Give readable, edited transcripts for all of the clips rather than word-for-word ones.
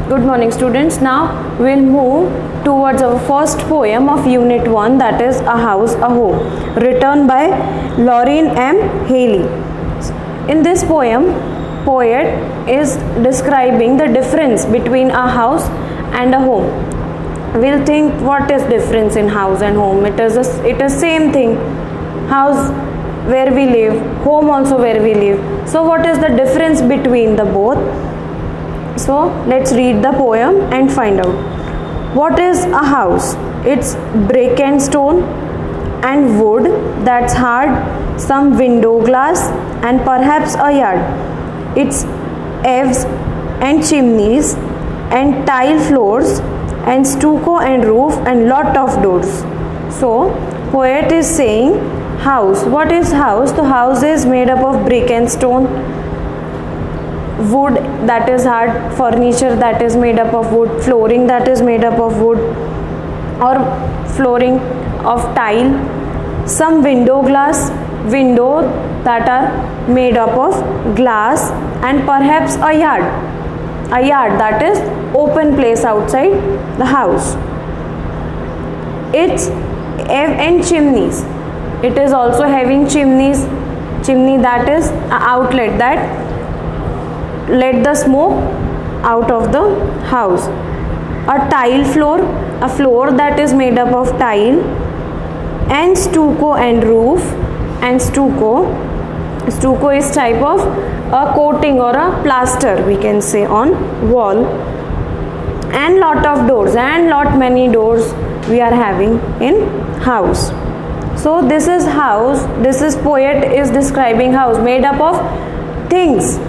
Good morning, students. Now we'll move towards our first poem of Unit 1, that is A House, a Home, written by Laureen M. Haley. In this poem, poet is describing the difference between a house and a home. We'll think, what is difference in house and home? It is same thing. House where we live, home also where we live. So what is the difference between the both? So let's read the poem and find out. What is a house? It's brick and stone and wood that's hard, some window glass and perhaps a yard. It's eaves and chimneys and tile floors and stucco and roof and lot of doors. So poet is saying house. What is house? The house is made up of brick and stone, wood that is hard, furniture that is made up of wood, flooring that is made up of wood or flooring of tile, some window that are made up of glass, and perhaps a yard that is open place outside the house. It's and chimneys. It is also having chimney that is an outlet that let the smoke out of the house. A tile floor, a floor that is made up of tile, and stucco and roof. And stucco is type of a coating or a plaster, we can say, on wall. And lot of doors, and lot many doors we are having in house. So this is house. This is poet is describing house made up of things: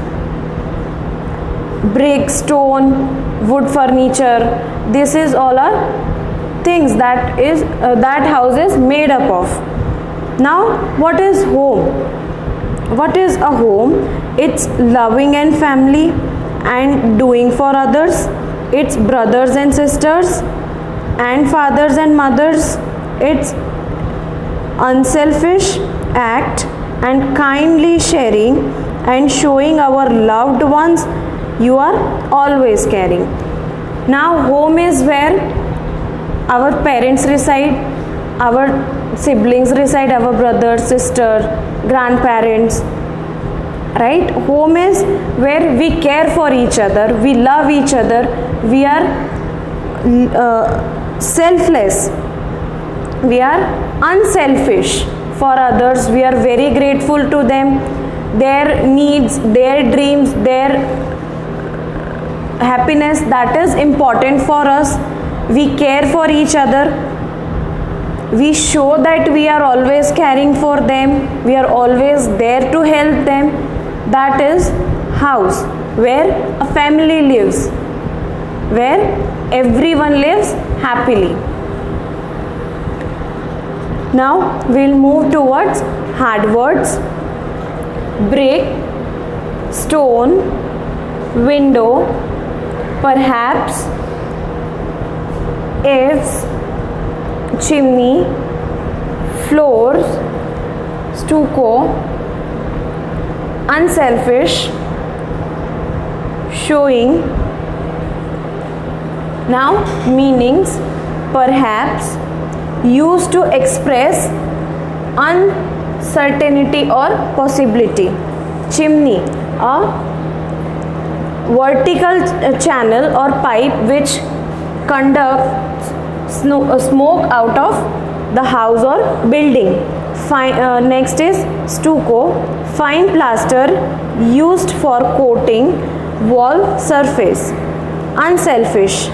brick, stone, wood, furniture. This is all are things that house is made up of. Now what is home? What is a home? It's loving and family and doing for others. It's brothers and sisters and fathers and mothers. It's unselfish act and kindly sharing and showing our loved ones you are always caring. Now home is where our parents reside, our siblings reside, our brother, sister, grandparents, right? Home is where we care for each other, we love each other, we are selfless, we are unselfish for others, we are very grateful to them, their needs, their dreams, their happiness, that is important for us. We care for each other, we show that we are always caring for them, we are always there to help them. That is house, where a family lives, where everyone lives happily. Now we'll move towards hard words. Brick, stone, window, perhaps, eaves, chimney, floors, stucco, unselfish, showing. Now meanings: perhaps, used to express uncertainty or possibility. Chimney, a vertical channel or pipe which conducts smoke out of the house or building. Next is stucco, fine plaster used for coating wall surface. Unselfish,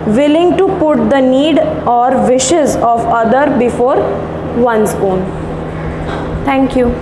willing to put the need or wishes of other before one's own. Thank you.